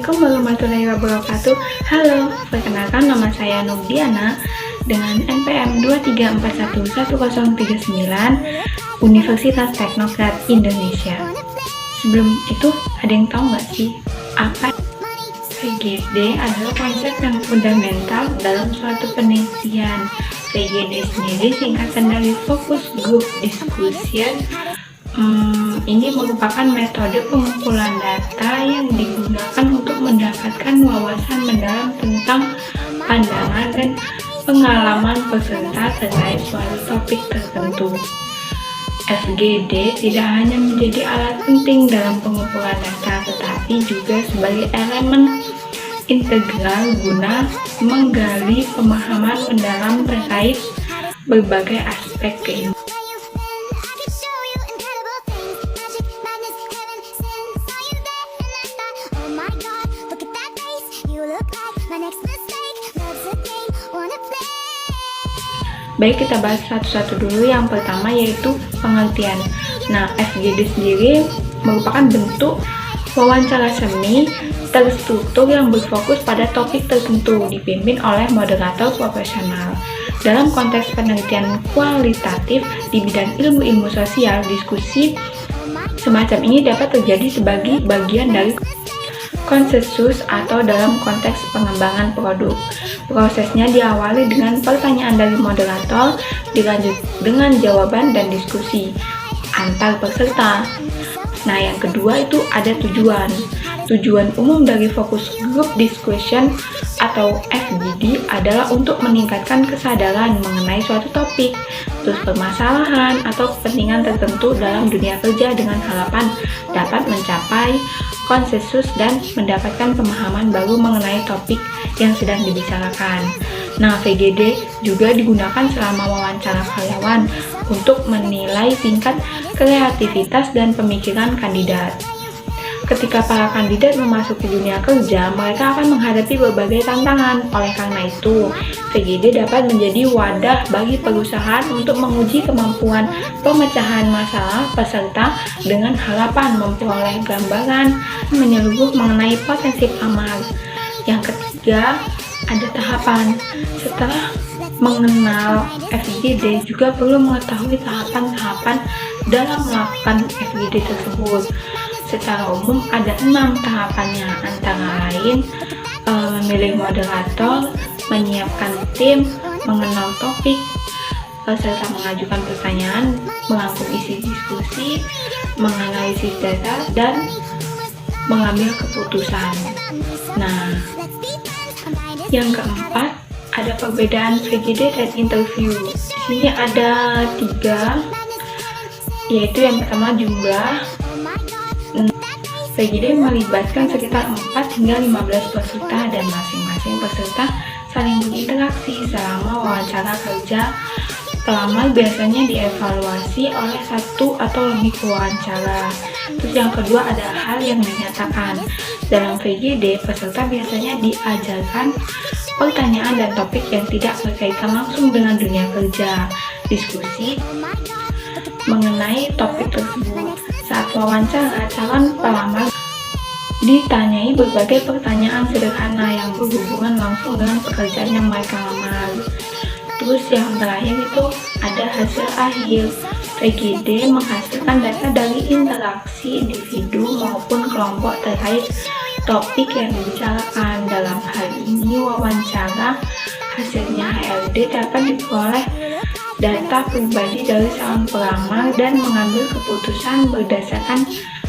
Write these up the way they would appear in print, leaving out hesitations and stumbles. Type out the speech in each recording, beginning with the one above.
Assalamualaikum warahmatullahi wabarakatuh. Halo, perkenalkan nama saya Nurdiana dengan NPM 2341139 Universitas Teknokrat Indonesia. Sebelum itu, ada yang tahu nggak sih apa VGD adalah konsep yang fundamental dalam suatu penelitian. VGD sendiri singkatan dari Focus Group Discussion. Ini merupakan metode pengumpulan data yang digunakan untuk mendapatkan wawasan mendalam tentang pandangan dan pengalaman peserta terkait suatu topik tertentu. FGD tidak hanya menjadi alat penting dalam pengumpulan data, tetapi juga sebagai elemen integral guna menggali pemahaman mendalam terkait berbagai aspek kehidupan. Baik, kita bahas satu-satu dulu. Yang pertama yaitu pengertian. Nah, FGD sendiri merupakan bentuk wawancara semi terstruktur yang berfokus pada topik tertentu, dipimpin oleh moderator profesional. Dalam konteks penelitian kualitatif di bidang ilmu-ilmu sosial, diskusi semacam ini dapat terjadi sebagai bagian dari konsensus atau dalam konteks pengembangan produk. Prosesnya diawali dengan pertanyaan dari moderator, dilanjut dengan jawaban dan diskusi antar peserta. Nah, yang kedua itu ada tujuan. Tujuan umum dari Focus Group Discussion atau FGD adalah untuk meningkatkan kesadaran mengenai suatu topik, terus permasalahan atau kepentingan tertentu dalam dunia kerja dengan harapan dapat mencapai konsensus dan mendapatkan pemahaman baru mengenai topik yang sedang dibicarakan. Nah, VGD juga digunakan selama wawancara karyawan untuk menilai tingkat kreativitas dan pemikiran kandidat. Ketika para kandidat memasuki dunia kerja, mereka akan menghadapi berbagai tantangan. Oleh karena itu, VGD dapat menjadi wadah bagi perusahaan untuk menguji kemampuan pemecahan masalah peserta dengan harapan memperoleh gambaran menyeluruh mengenai potensi pelamar. Yang ketiga, ada tahapan. Setelah mengenal FGD, juga perlu mengetahui tahapan-tahapan dalam melakukan FGD tersebut. Secara umum ada 6 tahapannya, antara lain memilih moderator, menyiapkan tim, mengenal topik, serta mengajukan pertanyaan, merangkum isi diskusi, menganalisis data, dan mengambil keputusan. Nah, yang keempat ada perbedaan VGD dan interview. Di sini ada 3, yaitu yang pertama jumlah. VGD melibatkan sekitar 4 hingga 15 peserta dan masing-masing peserta saling berinteraksi selama wawancara kerja. Pelamar biasanya dievaluasi oleh 1 atau lebih pewawancara. Terus yang kedua ada hal yang dinyatakan. Dalam VGD, peserta biasanya diajarkan pertanyaan dan topik yang tidak berkaitan langsung dengan dunia kerja. Diskusi mengenai topik tersebut. Saat wawancara, calon pelamar ditanyai berbagai pertanyaan sederhana yang berhubungan langsung dengan pekerjaan yang mereka lamar. Terus yang terakhir itu ada hasil akhir. VGD menghasilkan data dari interaksi individu maupun kelompok terkait topik yang dibicarakan. Dalam hal ini wawancara, hasilnya HRD dapat diperoleh data pribadi dari calon pelamar dan mengambil keputusan berdasarkan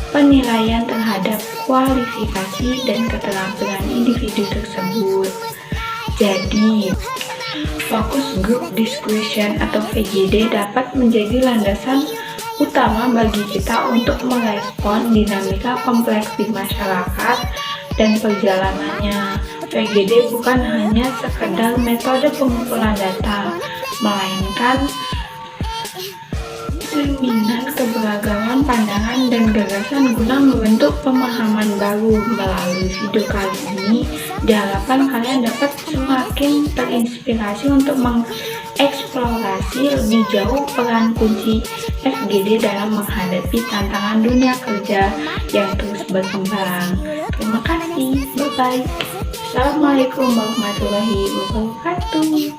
penilaian terhadap kualifikasi dan keterampilan individu tersebut. Jadi, Focus Group Discussion atau VGD dapat menjadi landasan utama bagi kita untuk merespon dinamika kompleks di masyarakat dan perjalanannya. VGD bukan hanya sekedar metode pengumpulan data, melainkan cerminan keberagaman pandangan dan gagasan guna membentuk pemahaman baru. Melalui video kali ini, diharapkan kalian dapat semakin terinspirasi untuk mengeksplorasi lebih jauh peran kunci FGD dalam menghadapi tantangan dunia kerja yang terus berkembang. Terima kasih. Bye-bye. Assalamualaikum warahmatullahi wabarakatuh.